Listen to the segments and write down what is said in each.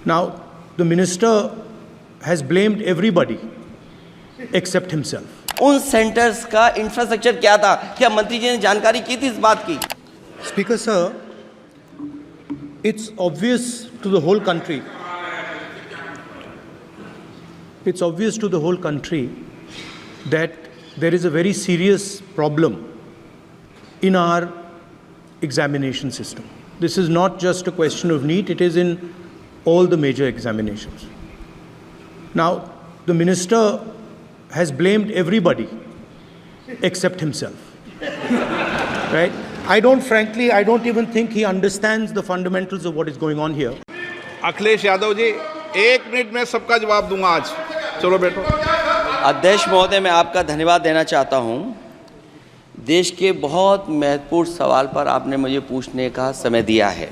Now, the minister has blamed everybody except himself. उन centres का infrastructure क्या था? क्या मंत्री जी ने जानकारी की थी इस बात की? Speaker sir, it's obvious to the whole country. It's obvious to the whole country that there is a very serious problem in our examination system. This is not just a question of NEET, it is in all the major examinations. Now, the minister has blamed everybody except himself. Right? I don't even think he understands the fundamentals of what is going on here. Akhilesh Yadav ji, 1 minute में सबका जवाब दूंगा आज. चलो बैठो. अध्यक्ष महोदय, मैं आपका धन्यवाद देना चाहता हूं. देश के बहुत महत्वपूर्ण सवाल पर आपने मुझे पूछने का समय दिया है.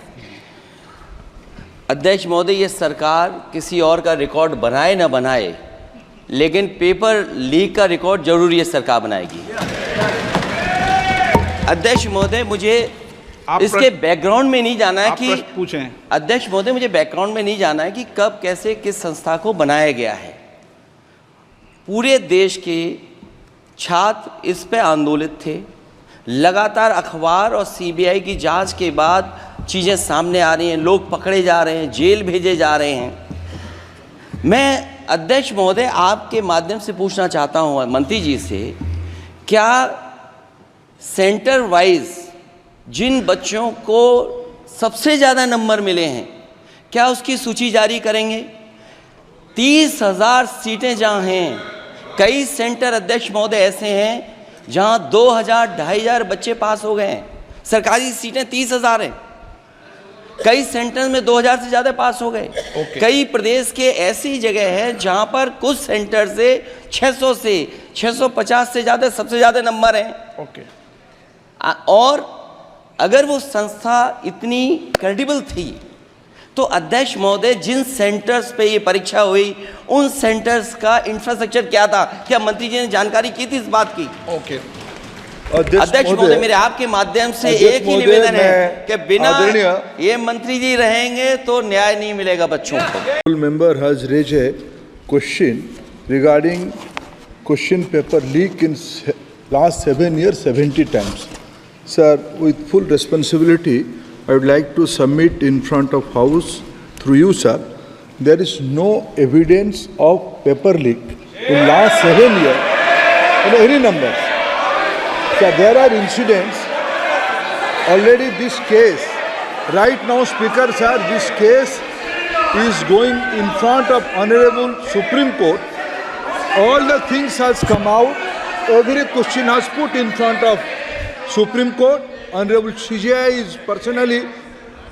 अध्यक्ष महोदय, ये सरकार किसी और का रिकॉर्ड बनाए ना बनाए, लेकिन पेपर लीक का रिकॉर्ड जरूर ये सरकार बनाएगी. अध्यक्ष महोदय, मुझे इसके बैकग्राउंड में नहीं जाना है कि पूछें. अध्यक्ष महोदय, मुझे बैकग्राउंड में नहीं जाना है कि कब कैसे किस संस्था को बनाया गया है. पूरे देश के छात्र इस पे आंदोलित थे. लगातार अखबार और सीबीआई की जांच के बाद चीज़ें सामने आ रही हैं, लोग पकड़े जा रहे हैं, जेल भेजे जा रहे हैं. मैं अध्यक्ष महोदय आपके माध्यम से पूछना चाहता हूं मंत्री जी से, क्या सेंटर वाइज जिन बच्चों को सबसे ज़्यादा नंबर मिले हैं, क्या उसकी सूची जारी करेंगे? 30,000 सीटें जहाँ हैं, कई सेंटर अध्यक्ष महोदय ऐसे हैं जहाँ 2,000-2,500 बच्चे पास हो गए हैं. सरकारी सीटें 30,000 हैं. कई सेंटर में 2,000 से ज़्यादा पास हो गए. कई प्रदेश के ऐसी जगह है जहाँ पर कुछ सेंटर से 600 से 650 से ज़्यादा सबसे ज़्यादा नंबर हैं. और अगर वो संस्था इतनी क्रेडिबल थी तो अध्यक्ष महोदय, जिन सेंटर्स पे ये परीक्षा हुई उन सेंटर्स का इंफ्रास्ट्रक्चर क्या था? क्या मंत्री जी ने जानकारी की थी इस बात की? अध्यक्ष महोदय, मेरे आपके माध्यम से एक ही निवेदन है कि बिना ये मंत्री जी रहेंगे तो न्याय नहीं मिलेगा बच्चों को. Member has raised a question regarding question paper leak in last 7 years 70 times. Sir, with full responsibility, I would like to submit in front of House through you, sir. There is no evidence of paper leak in last 7 years in any numbers. So there are incidents. Already this case, right now, Speaker sir, this case is going in front of Honorable Supreme Court. All the things has come out. Every question has put in front of Supreme Court. Honorable CJI is personally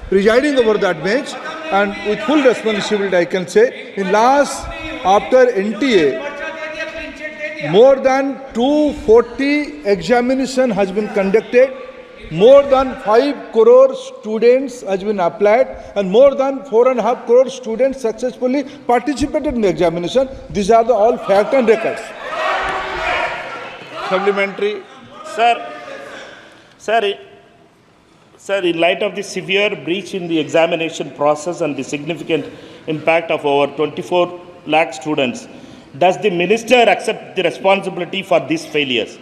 presiding over that bench, and with full responsibility I can say, in last, after NTA, more than 240 examination has been conducted, more than 5 crore students has been applied, and more than 4.5 crore students successfully participated in the examination. These are the all fact and records. Supplementary. Sir, in light of the severe breach in the examination process and the significant impact of over 24 lakh students, does the minister accept the responsibility for these failures?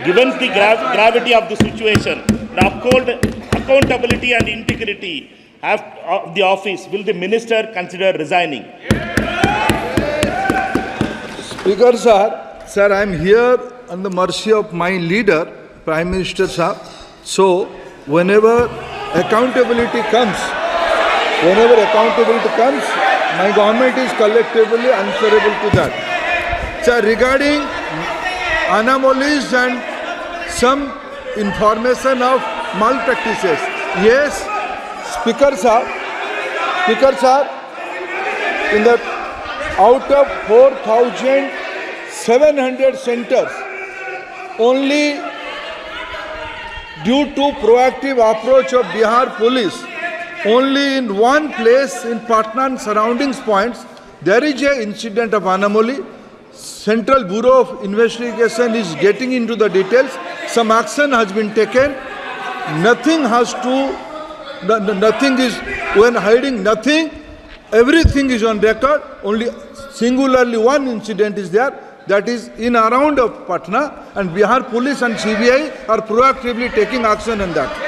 Given the gravity of the situation, the accountability and integrity of the office, will the minister consider resigning? Speaker sir, I am here on the mercy of my leader, Prime Minister sir. So, whenever accountability comes, my government is collectively answerable to that. Sir, regarding anomalies and some information of malpractices, yes, Speaker sir, in the out of 4,700 centers, only due to proactive approach of Bihar police, only in one place in Patna and surroundings points, there is an incident of anomaly. Central Bureau of Investigation is getting into the details. Some action has been taken. Nothing is when hiding nothing. Everything is on record. Only singularly one incident is there. That is in around of Patna, and Bihar police and CBI are proactively taking action on that.